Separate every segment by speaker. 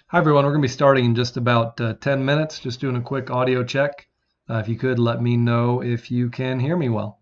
Speaker 1: Hi everyone, we're going to be starting in just about 10 minutes, just doing a quick audio check. If you could let me know if you can hear me well.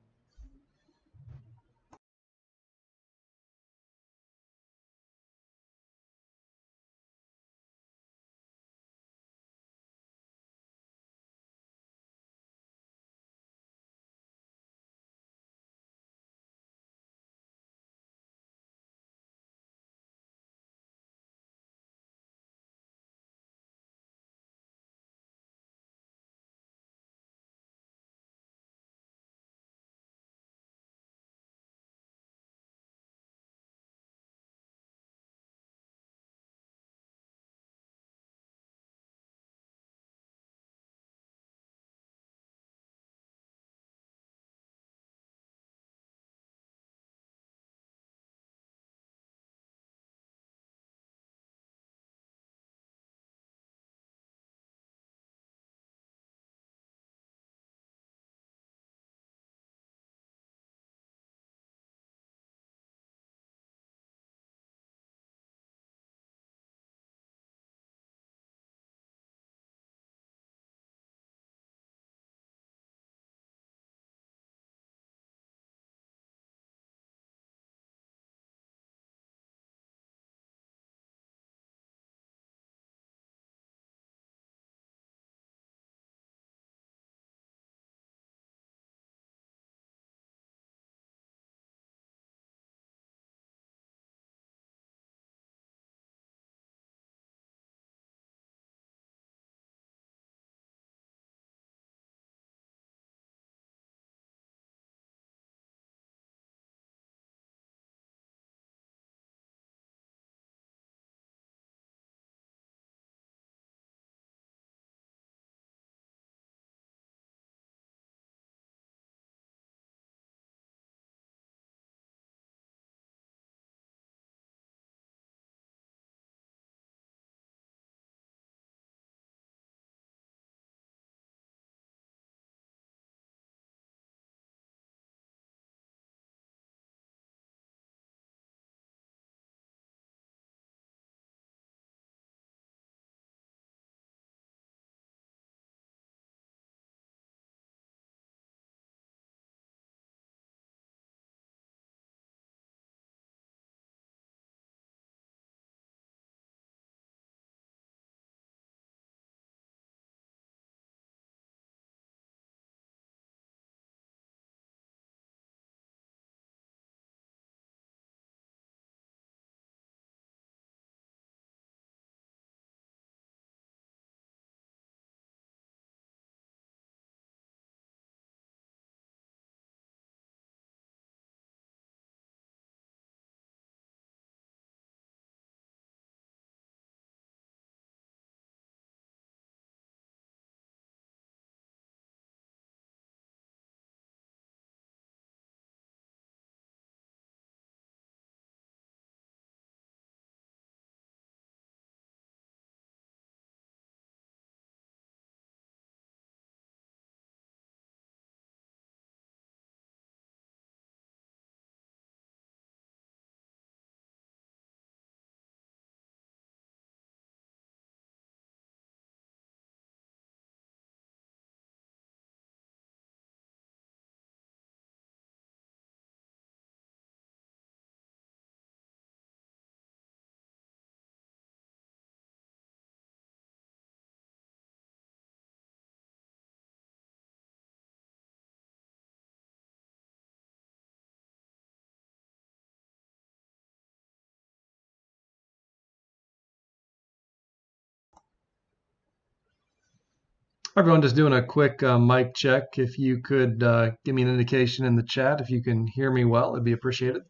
Speaker 1: Everyone, just doing a quick mic check. If you could give me an indication in the chat if you can hear me well, it'd be appreciated.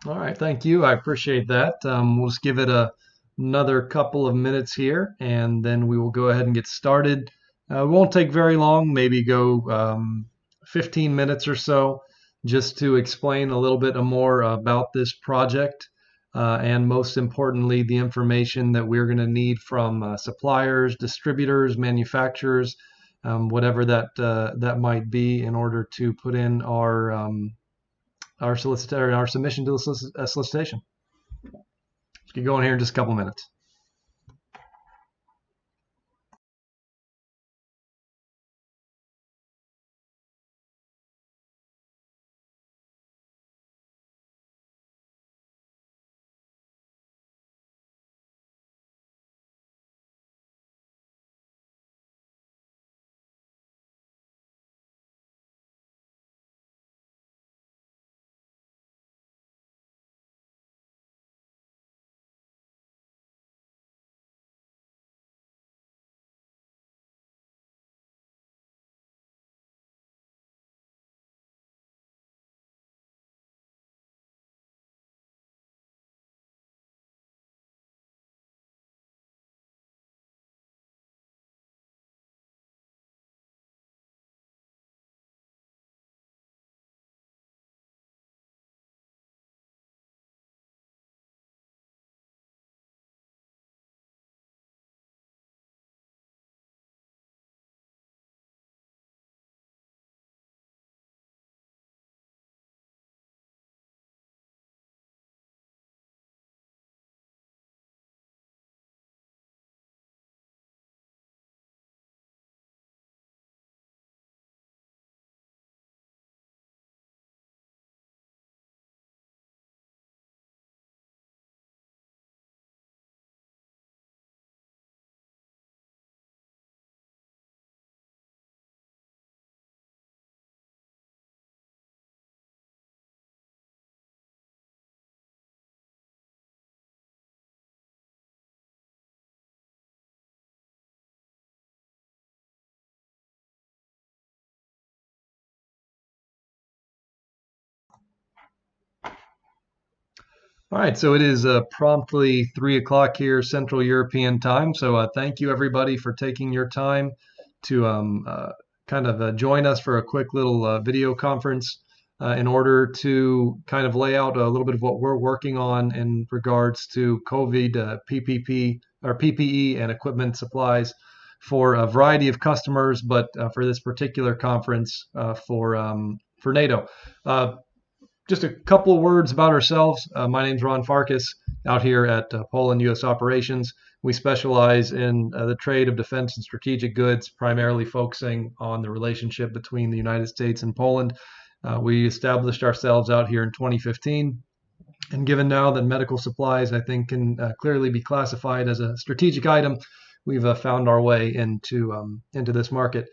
Speaker 1: All right, thank you. I appreciate that. We'll just give it another couple of minutes here, and then we will go ahead and get started. It won't take very long, maybe go 15 minutes or so, just to explain a little bit more about this project, and most importantly, the information that we're going to need from suppliers, distributors, manufacturers, whatever that might be, in order to put in our submission to the solicitation. Let's get going here in just a couple minutes. All right, so it is promptly 3 o'clock here, Central European time. So thank you everybody for taking your time to kind of join us for a quick little video conference in order to kind of lay out a little bit of what we're working on in regards to COVID PPP or PPE and equipment supplies for a variety of customers, but for this particular conference for NATO. Just a couple of words about ourselves. My name's Ron Farkas, out here at Poland U.S. Operations. We specialize in the trade of defense and strategic goods, primarily focusing on the relationship between the United States and Poland. We established ourselves out here in 2015. And given now that medical supplies, I think, can clearly be classified as a strategic item, we've found our way into this market.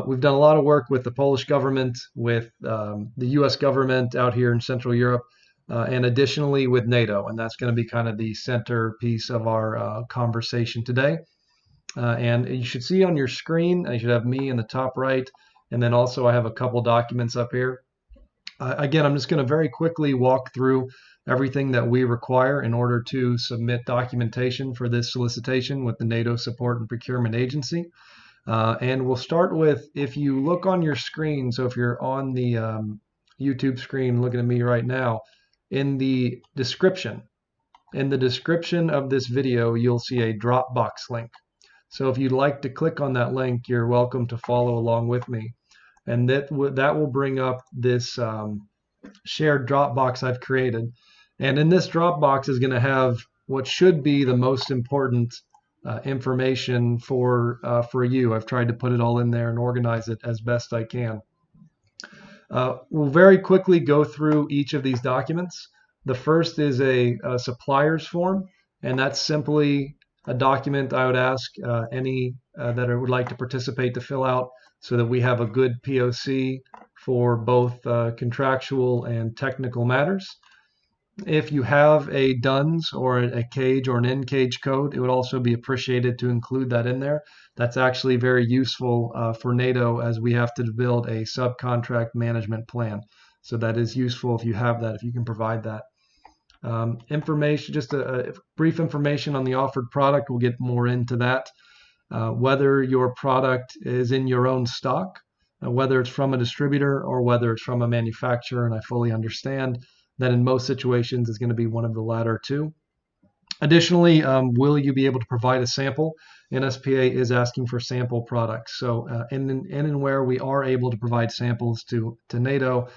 Speaker 1: We've done a lot of work with the Polish government, with the U.S. government out here in Central Europe, and additionally with NATO. And that's going to be kind of the centerpiece of our conversation today. And you should see on your screen, you should have me in the top right, and then also I have a couple documents up here. Again, I'm just going to very quickly walk through everything that we require in order to submit documentation for this solicitation with the NATO Support and Procurement Agency. And we'll start with, if you look on your screen, so if you're on the YouTube screen looking at me right now, in the description of this video, you'll see a Dropbox link. So if you'd like to click on that link, you're welcome to follow along with me. And that will bring up this shared Dropbox I've created. And in this Dropbox is going to have what should be the most important information for you. I've tried to put it all in there and organize it as best I can. We'll very quickly go through each of these documents. The first is a suppliers form, and that's simply a document I would ask any that would like to participate to fill out, so that we have a good POC for both contractual and technical matters. If you have a DUNS or a cage or an N-cage code, it would also be appreciated to include that in there. That's actually very useful for NATO, as we have to build a subcontract management plan. So that is useful if you have that, if you can provide that. Information, just a brief information on the offered product. We'll get more into that. Whether your product is in your own stock, whether it's from a distributor or whether it's from a manufacturer, and I fully understand that in most situations it's going to be one of the latter two. Additionally, will you be able to provide a sample? NSPA is asking for sample products. So in and where we are able to provide samples to NATO,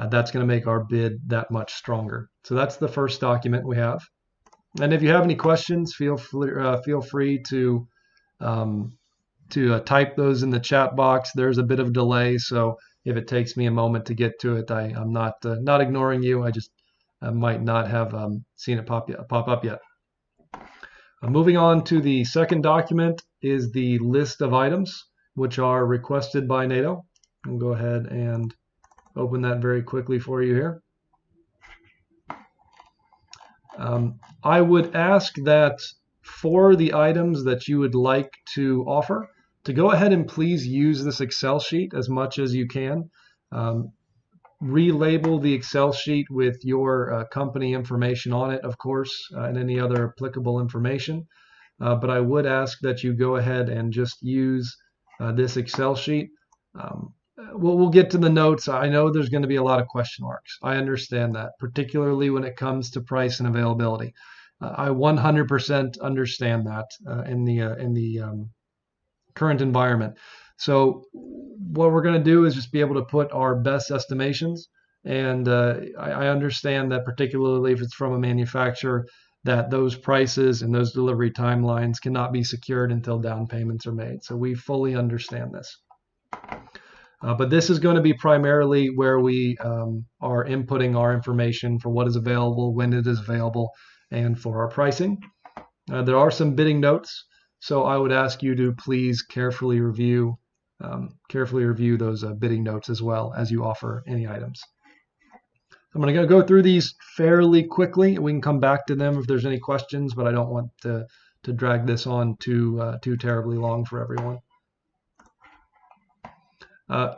Speaker 1: that's going to make our bid that much stronger. So that's the first document we have. And if you have any questions, feel free to type those in the chat box. There's a bit of a delay, so if it takes me a moment to get to it, I'm not ignoring you. I just might not have seen it pop up yet. Moving on to the second document is the list of items which are requested by NATO. I'll go ahead and open that very quickly for you here. I would ask that for the items that you would like to offer, to go ahead and please use this Excel sheet as much as you can. Relabel the Excel sheet with your company information on it, of course, and any other applicable information. But I would ask that you go ahead and just use this Excel sheet. We'll get to the notes. I know there's going to be a lot of question marks. I understand that, particularly when it comes to price and availability. I 100% understand that in the current environment. So what we're going to do is just be able to put our best estimations. And I understand that, particularly if it's from a manufacturer, that those prices and those delivery timelines cannot be secured until down payments are made. So we fully understand this. But this is going to be primarily where we are inputting our information for what is available, when it is available, and for our pricing. There are some bidding notes, so I would ask you to please carefully review those bidding notes as well as you offer any items. I'm going to go through these fairly quickly. We can come back to them if there's any questions, but I don't want to drag this on too terribly long for everyone.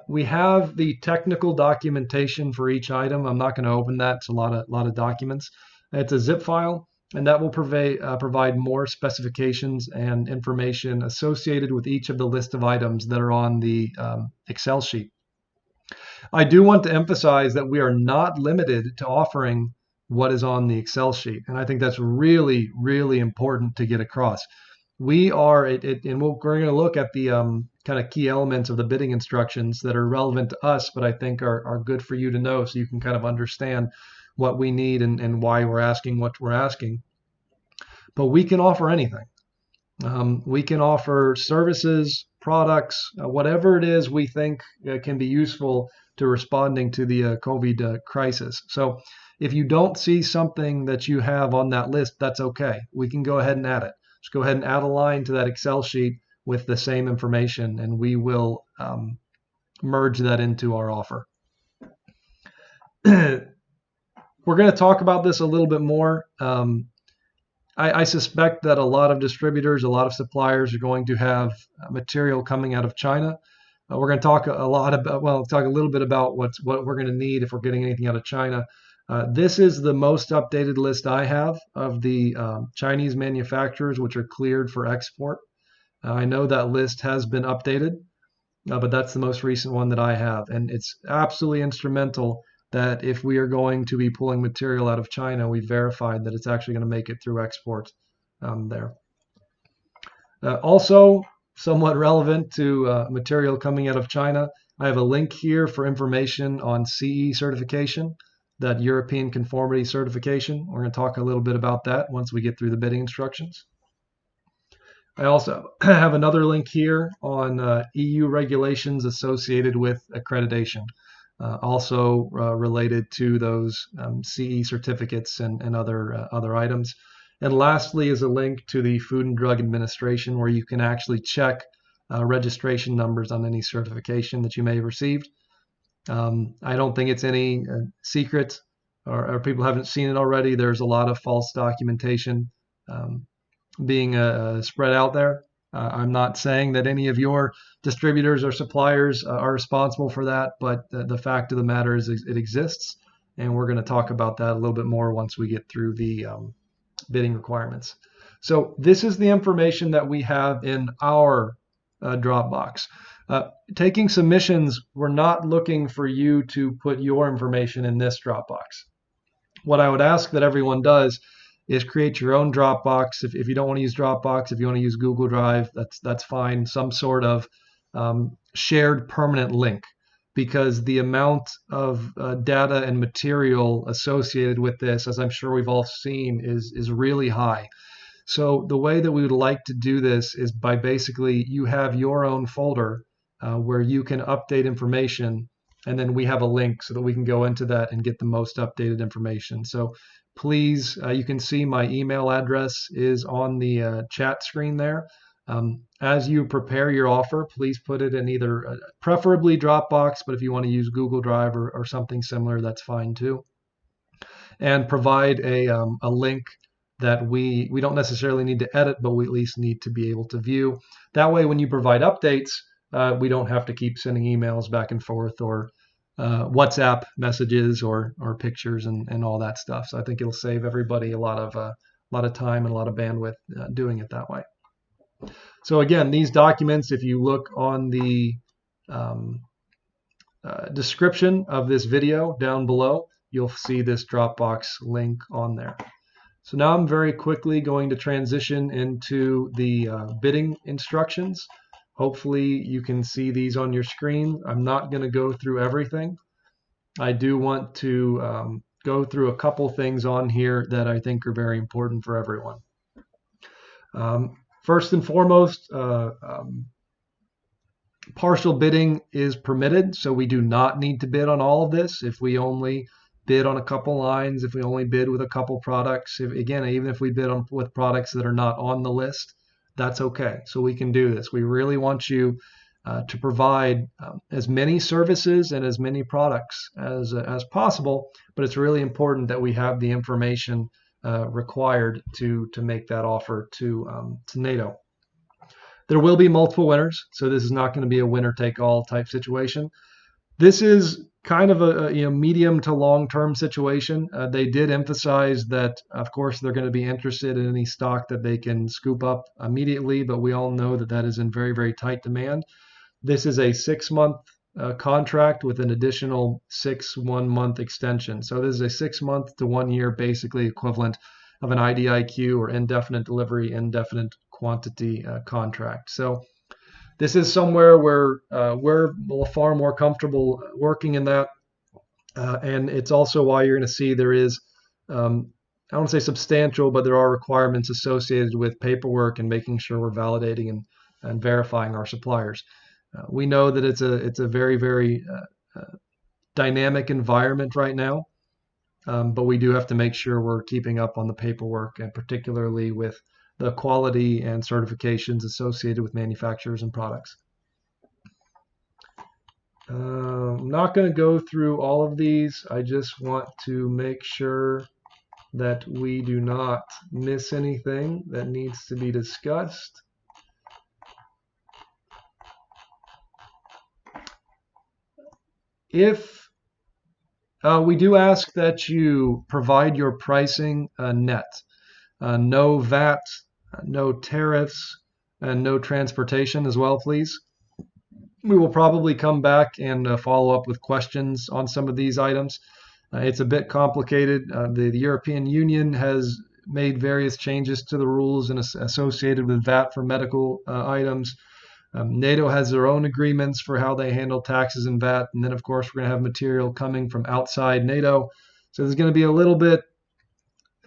Speaker 1: We have the technical documentation for each item. I'm not going to open that. It's a lot of documents. It's a zip file, and that will provide more specifications and information associated with each of the list of items that are on the Excel sheet. I do want to emphasize that we are not limited to offering what is on the Excel sheet, and I think that's really, really important to get across. We are, and we're going to look at the kind of key elements of the bidding instructions that are relevant to us, but I think are good for you to know so you can kind of understand what we need and why we're asking what we're asking. But we can offer anything. We can offer services, products, whatever it is we think can be useful to responding to the COVID crisis. So if you don't see something that you have on that list, that's okay. We can go ahead and add it. Just go ahead and add a line to that Excel sheet with the same information, and we will merge that into our offer. We're going to talk about this a little bit more. I suspect that a lot of distributors, a lot of suppliers are going to have material coming out of China. We're going to talk talk a little bit about what we're going to need if we're getting anything out of China. This is the most updated list I have of the Chinese manufacturers which are cleared for export. I know that list has been updated, but that's the most recent one that I have. And it's absolutely instrumental that if we are going to be pulling material out of China, we verified that it's actually going to make it through export there. Also, somewhat relevant to material coming out of China, I have a link here for information on CE certification, that European conformity certification. We're going to talk a little bit about that once we get through the bidding instructions. I also have another link here on EU regulations associated with accreditation, also related to those CE certificates and other items. And lastly is a link to the Food and Drug Administration, where you can actually check registration numbers on any certification that you may have received. I don't think it's any secret, or people haven't seen it already. There's a lot of false documentation being spread out there. I'm not saying that any of your distributors or suppliers are responsible for that, but the fact of the matter is it exists, and we're going to talk about that a little bit more once we get through the bidding requirements. So this is the information that we have in our Dropbox. Taking submissions, we're not looking for you to put your information in this Dropbox. What I would ask that everyone does is create your own Dropbox. If you don't want to use Dropbox, if you want to use Google Drive, that's fine. Some sort of shared permanent link, because the amount of data and material associated with this, as I'm sure we've all seen, is really high. So the way that we would like to do this is by basically you have your own folder where you can update information, and then we have a link so that we can go into that and get the most updated information. So please, you can see my email address is on the chat screen there. As you prepare your offer, please put it in either preferably Dropbox, but if you want to use Google Drive or something similar, that's fine too. And provide a link that we don't necessarily need to edit, but we at least need to be able to view. That way, when you provide updates, we don't have to keep sending emails back and forth or WhatsApp messages or pictures and all that stuff. So I think it'll save everybody a lot of time and a lot of bandwidth doing it that way. So again, these documents, if you look on the description of this video down below, you'll see this Dropbox link on there. So now I'm very quickly going to transition into the bidding instructions. Hopefully you can see these on your screen. I'm not going to go through everything. I do want to go through a couple things on here that I think are very important for everyone. First and foremost, partial bidding is permitted, so we do not need to bid on all of this. If we only bid on a couple lines, if we only bid with a couple products, again, even if we bid with products that are not on the list, that's okay. So we can do this. We really want you to provide as many services and as many products as possible, but it's really important that we have the information required to make that offer to NATO. There will be multiple winners, so this is not going to be a winner-take-all type situation. This is kind of a medium to long-term situation. They did emphasize that, of course, they're going to be interested in any stock that they can scoop up immediately, but we all know that that is in very, very tight demand. This is a 6-month contract with an additional 6 one-month extension. So this is a 6-month to 1 year, basically equivalent of an IDIQ or indefinite delivery, indefinite quantity contract. So this is somewhere where we're far more comfortable working in that. And it's also why you're going to see there is, I don't want to say substantial, but there are requirements associated with paperwork and making sure we're validating and verifying our suppliers. We know that it's a very, very dynamic environment right now, but we do have to make sure we're keeping up on the paperwork, and particularly with the quality and certifications associated with manufacturers and products. I'm not going to go through all of these. I just want to make sure that we do not miss anything that needs to be discussed. If we do ask that you provide your pricing net, no VAT, no tariffs, and no transportation as well, please. We will probably come back and follow up with questions on some of these items. It's a bit complicated. The European Union has made various changes to the rules and associated with VAT for medical items. NATO has their own agreements for how they handle taxes and VAT. And then, of course, we're going to have material coming from outside NATO. So there's going to be a little bit,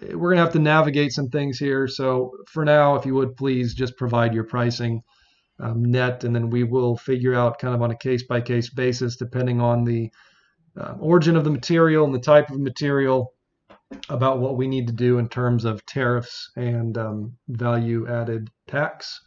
Speaker 1: we're going to have to navigate some things here. So for now, if you would please just provide your pricing net, and then we will figure out kind of on a case-by-case basis, depending on the origin of the material and the type of material, about what we need to do in terms of tariffs and value-added tax.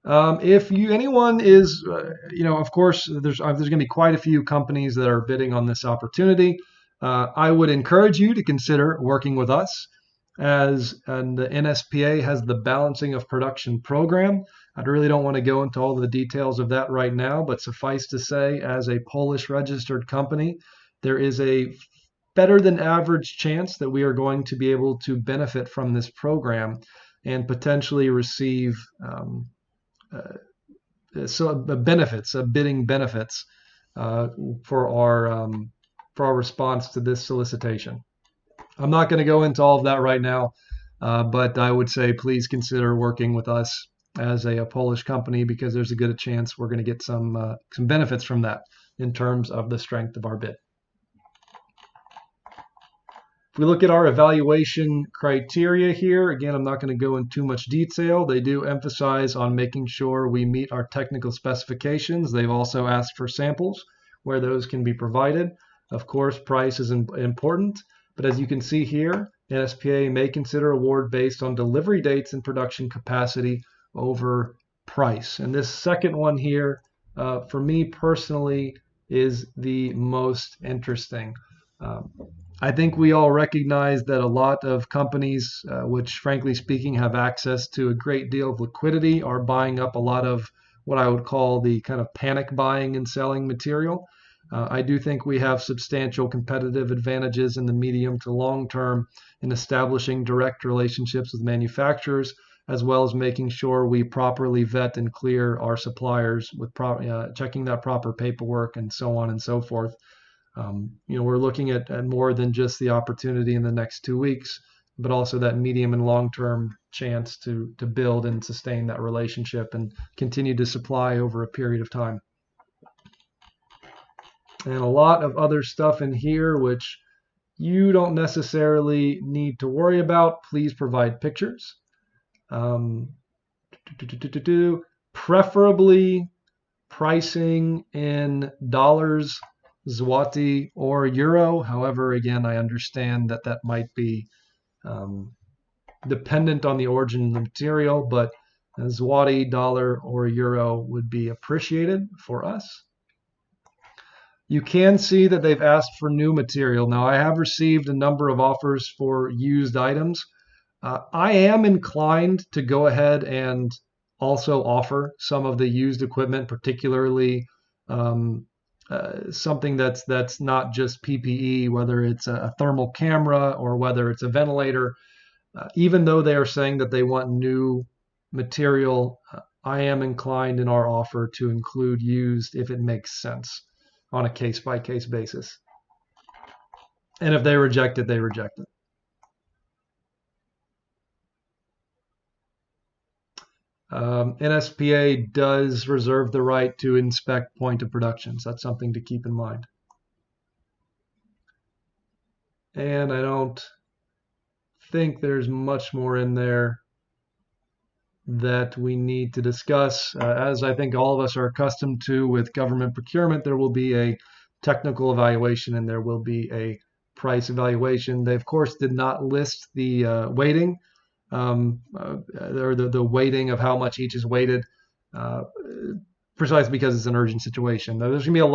Speaker 1: If anyone is, of course, there's going to be quite a few companies that are bidding on this opportunity. I would encourage you to consider working with us, as the NSPA has the Balancing of Production program. I really don't want to go into all the details of that right now, but suffice to say, as a Polish registered company, there is a better than average chance that we are going to be able to benefit from this program and potentially receive benefits, bidding benefits for our response to this solicitation. I'm not going to go into all of that right now, but I would say please consider working with us as a Polish company, because there's a good chance we're going to get some benefits from that in terms of the strength of our bid. If we look at our evaluation criteria here, again, I'm not going to go in too much detail. They do emphasize on making sure we meet our technical specifications. They've also asked for samples where those can be provided. Of course, price is important, but as you can see here, NSPA may consider award based on delivery dates and production capacity over price. And this second one here, for me personally, is the most interesting. I think we all recognize that a lot of companies, which frankly speaking have access to a great deal of liquidity, are buying up a lot of what I would call the kind of panic buying and selling material. I do think we have substantial competitive advantages in the medium to long term in establishing direct relationships with manufacturers, as well as making sure we properly vet and clear our suppliers with checking that proper paperwork and so on and so forth. We're looking at more than just the opportunity in the next 2 weeks, but also that medium and long-term chance to build and sustain that relationship and continue to supply over a period of time. And a lot of other stuff in here, which you don't necessarily need to worry about. Please provide pictures. Preferably pricing in dollars, zloty, or euro. However, again, I understand that that might be dependent on the origin of the material, but zloty, dollar, or euro would be appreciated for us. You can see that they've asked for new material. Now, I have received a number of offers for used items. I am inclined to go ahead and also offer some of the used equipment, particularly something that's not just PPE, whether it's a thermal camera or whether it's a ventilator. Even though they are saying that they want new material, I am inclined in our offer to include used if it makes sense on a case-by-case basis. And if they reject it, they reject it. NSPA does reserve the right to inspect point of production, so that's something to keep in mind. And I don't think there's much more in there that we need to discuss. As I think all of us are accustomed to with government procurement, there will be a technical evaluation and there will be a price evaluation. They, of course, did not list the weighting, or the weighting of how much each is weighted, precisely because it's an urgent situation. Now, there's going to be a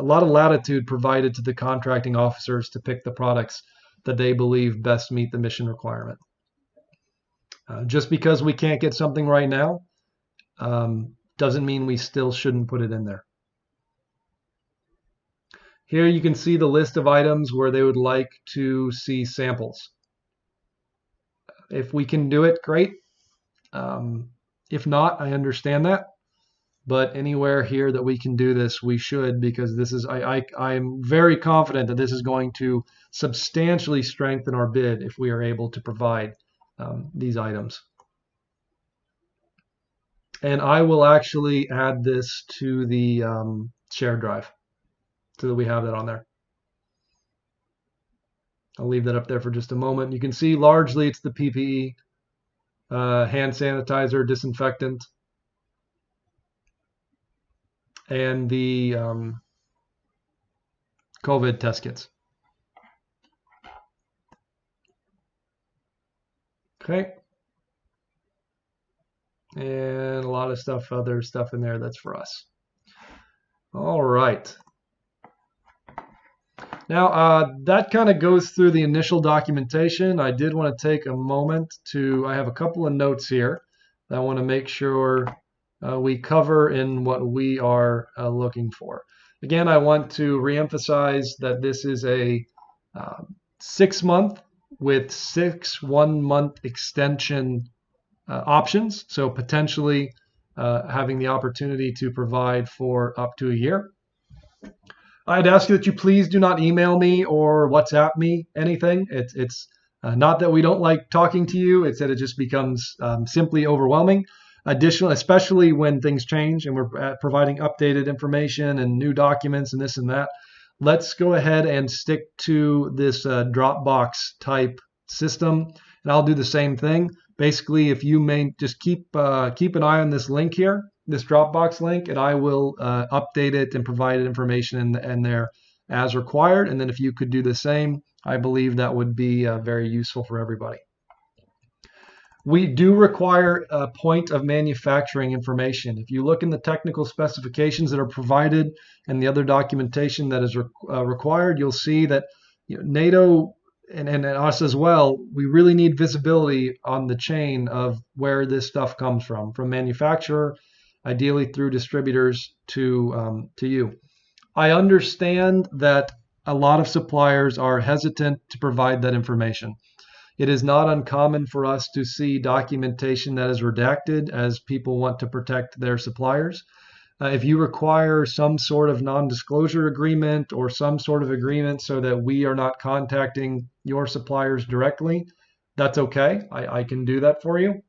Speaker 1: lot of latitude provided to the contracting officers to pick the products that they believe best meet the mission requirement. Just because we can't get something right now doesn't mean we still shouldn't put it in there. Here you can see the list of items where they would like to see samples. If we can do it, great. If not, I understand that. But anywhere here that we can do this, we should, because this is I'm very confident that this is going to substantially strengthen our bid if we are able to provide these items. And I will actually add this to the shared drive so that we have that on there. I'll leave that up there for just a moment. You can see largely it's the PPE, hand sanitizer, disinfectant, and the COVID test kits. Okay. And a lot of other stuff in there that's for us. All right. Now, that kind of goes through the initial documentation. I did want to take a moment I have a couple of notes here. that I want to make sure we cover in what we are looking for. Again, I want to reemphasize that this is a 6-month with 6 1-month extension options, so potentially having the opportunity to provide for up to a year. I'd ask you that you please do not email me or WhatsApp me anything. It's not that we don't like talking to you, it's that it just becomes simply overwhelming. Additionally, especially when things change and we're providing updated information and new documents and this and that, let's go ahead and stick to this Dropbox type system, and I'll do the same thing. Basically, if you may just keep an eye on this link here, this Dropbox link, and I will update it and provide information in there as required. And then if you could do the same, I believe that would be very useful for everybody. We do require a point of manufacturing information. If you look in the technical specifications that are provided and the other documentation that is required, you'll see that NATO and us as well, we really need visibility on the chain of where this stuff comes from manufacturer, ideally through distributors to you. I understand that a lot of suppliers are hesitant to provide that information. It is not uncommon for us to see documentation that is redacted as people want to protect their suppliers. If you require some sort of non-disclosure agreement or some sort of agreement so that we are not contacting your suppliers directly, that's okay. I can do that for you,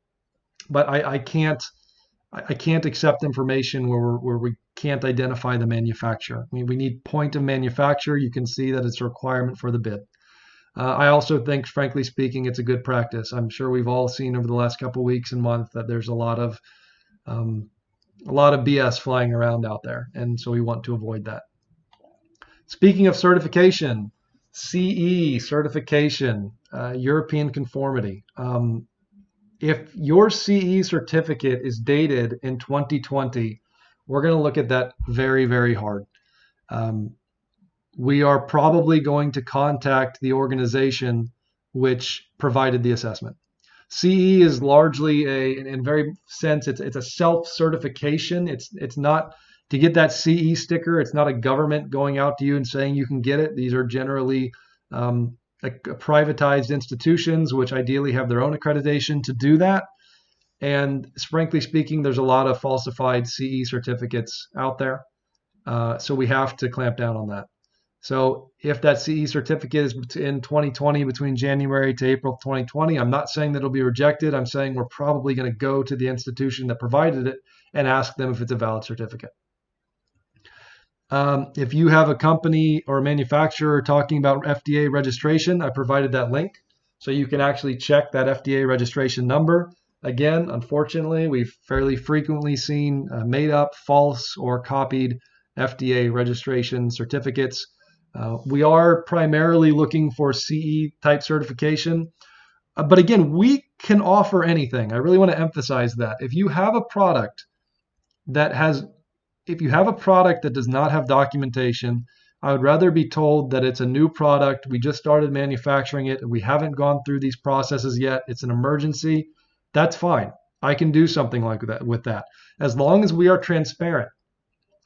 Speaker 1: but I can't accept information where we can't identify the manufacturer. I mean, we need point of manufacturer. You can see that it's a requirement for the bid. I also think, frankly speaking, it's a good practice. I'm sure we've all seen over the last couple of weeks and months that there's a lot of BS flying around out there, and so we want to avoid that. Speaking of certification, CE certification, European conformity. If your CE certificate is dated in 2020, we're going to look at that very, very hard. We are probably going to contact the organization which provided the assessment. CE is largely in very sense, it's a self-certification. It's not to get that CE sticker. It's not a government going out to you and saying you can get it. These are generally privatized institutions, which ideally have their own accreditation to do that. And frankly speaking, there's a lot of falsified CE certificates out there. So we have to clamp down on that. So if that CE certificate is in 2020, between January to April 2020, I'm not saying that it'll be rejected. I'm saying we're probably going to go to the institution that provided it and ask them if it's a valid certificate. If you have a company or a manufacturer talking about FDA registration, I provided that link. So you can actually check that FDA registration number. Again, unfortunately, we've fairly frequently seen made up, false, or copied FDA registration certificates. We are primarily looking for CE type certification. But again, we can offer anything. I really want to emphasize that. If you have a product that does not have documentation, I would rather be told that it's a new product. We just started manufacturing it. We haven't gone through these processes yet. It's an emergency. That's fine. I can do something like that with that. As long as we are transparent,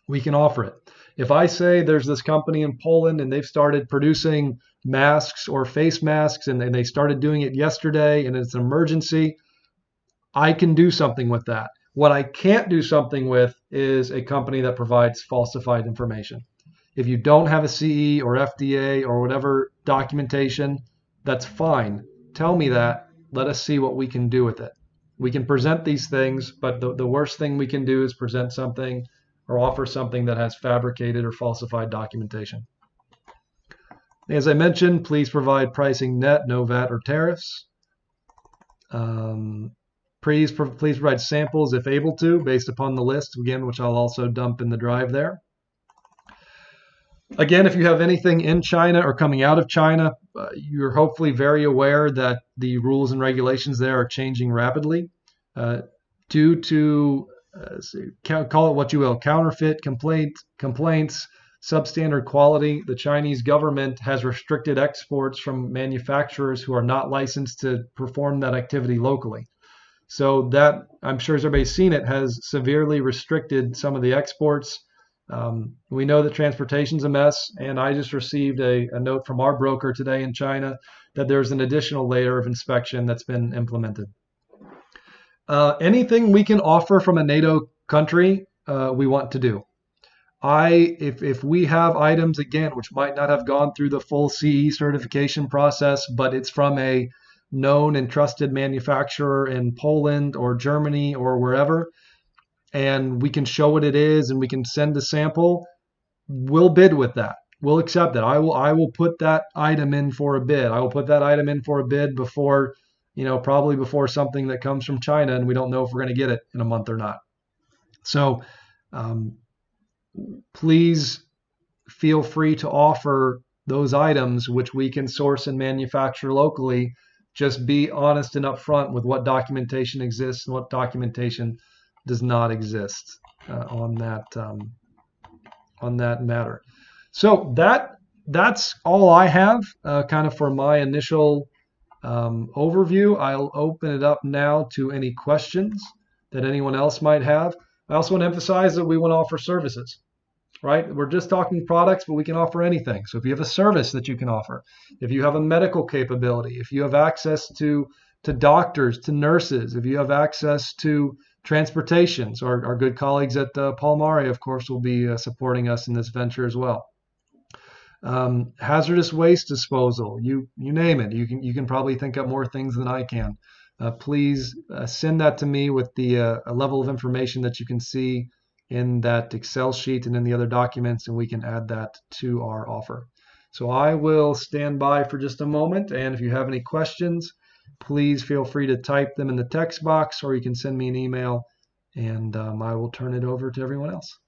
Speaker 1: we can offer it. If I say there's this company in Poland and they've started producing masks or face masks and they started doing it yesterday and it's an emergency, I can do something with that. What I can't do something with is a company that provides falsified information. If you don't have a CE or FDA or whatever documentation, that's fine. Tell me that. Let us see what we can do with it. We can present these things, but the worst thing we can do is present something or offer something that has fabricated or falsified documentation. As I mentioned, please provide pricing net, no VAT or tariffs. Please provide samples if able to, based upon the list, again, which I'll also dump in the drive there. Again, if you have anything in China or coming out of China, you're hopefully very aware that the rules and regulations there are changing rapidly due to, call it what you will, counterfeit complaints, substandard quality. The Chinese government has restricted exports from manufacturers who are not licensed to perform that activity locally. So that, I'm sure as everybody's seen it, has severely restricted some of the exports. We know that transportation's a mess, and I just received a note from our broker today in China that there's an additional layer of inspection that's been implemented. Anything we can offer from a NATO country, we want to do. If we have items again which might not have gone through the full CE certification process, but it's from a known and trusted manufacturer in Poland or Germany or wherever, and we can show what it is and we can send a sample, we'll bid with that. We'll accept that. I will put that item in for a bid. I will put that item in for a bid before, probably before something that comes from China and we don't know if we're going to get it in a month or not. So um, please feel free to offer those items which we can source and manufacture locally. Just be honest and upfront with what documentation exists and what documentation does not exist on that matter. So that's all I have kind of for my initial overview. I'll open it up now to any questions that anyone else might have. I also want to emphasize that we want to offer services, right? We're just talking products, but we can offer anything. So if you have a service that you can offer, if you have a medical capability, if you have access to doctors, to nurses, if you have access to transportation, so our good colleagues at Palmari, of course, will be supporting us in this venture as well. Hazardous waste disposal, you name it. You can probably think up more things than I can. Please send that to me with the a level of information that you can see in that Excel sheet and in the other documents, and we can add that to our offer. So I will stand by for just a moment, and if you have any questions, please feel free to type them in the text box, or you can send me an email, and I will turn it over to everyone else.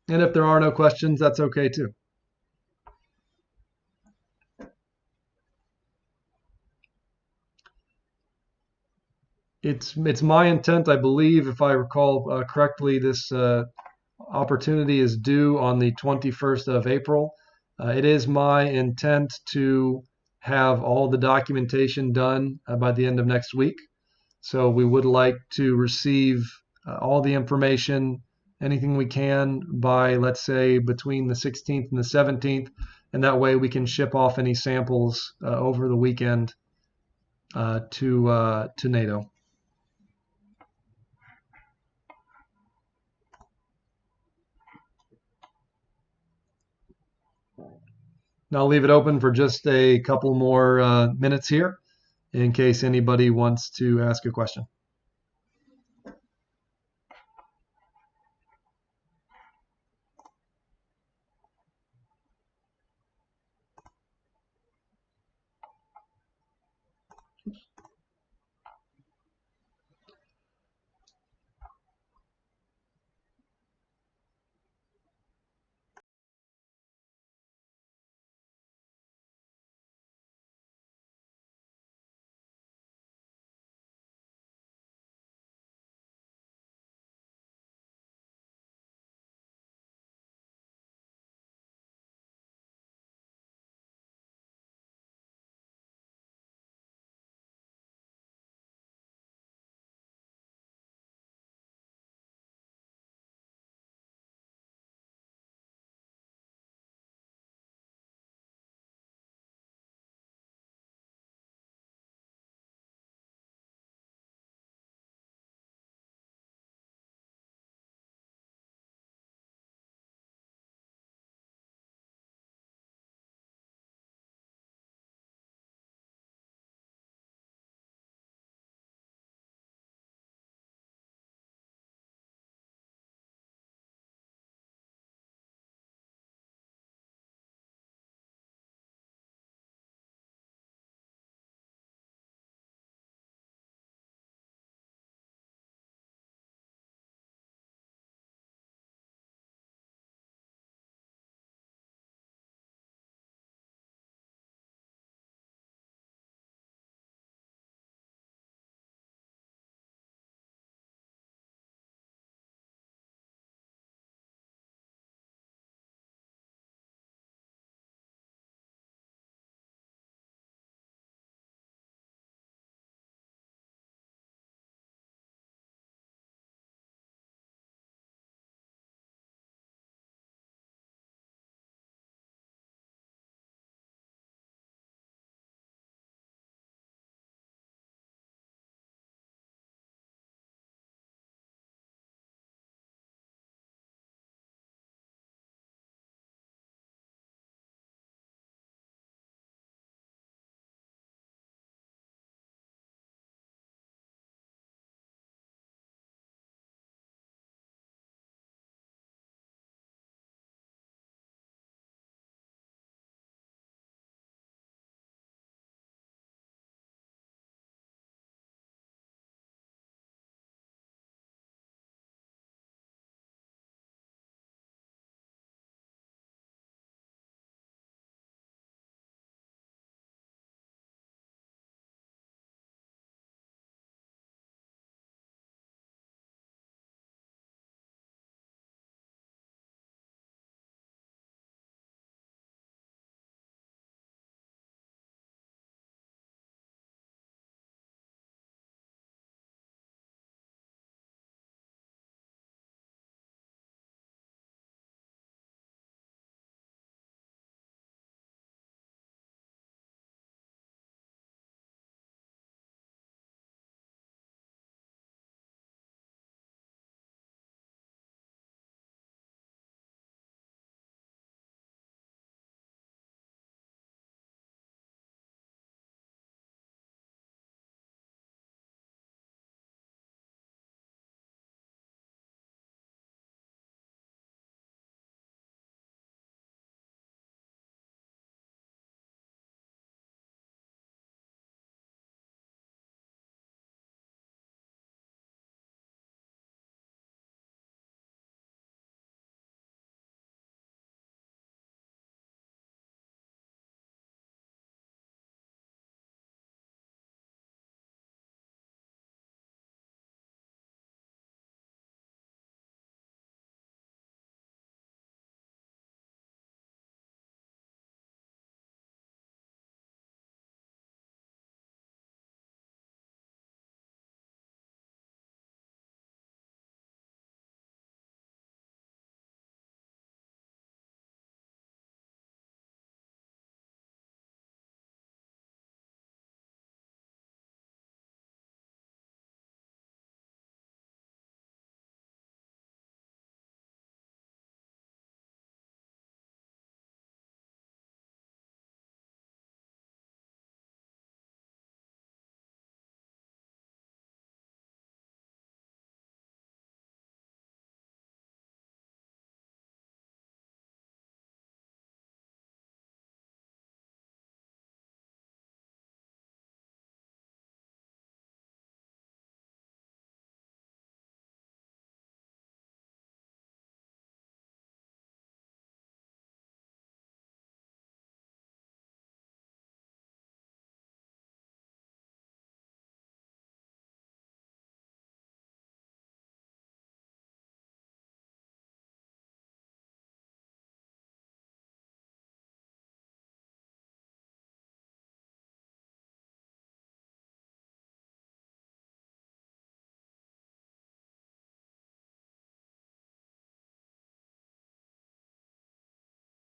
Speaker 1: And if there are no questions, that's okay too. It's my intent, I believe, if I recall correctly, this opportunity is due on the 21st of April. It is my intent to have all the documentation done by the end of next week. So we would like to receive all the information, anything we can by, let's say, between the 16th and the 17th, and that way we can ship off any samples over the weekend to NATO. Now I'll leave it open for just a couple more minutes here in case anybody wants to ask a question.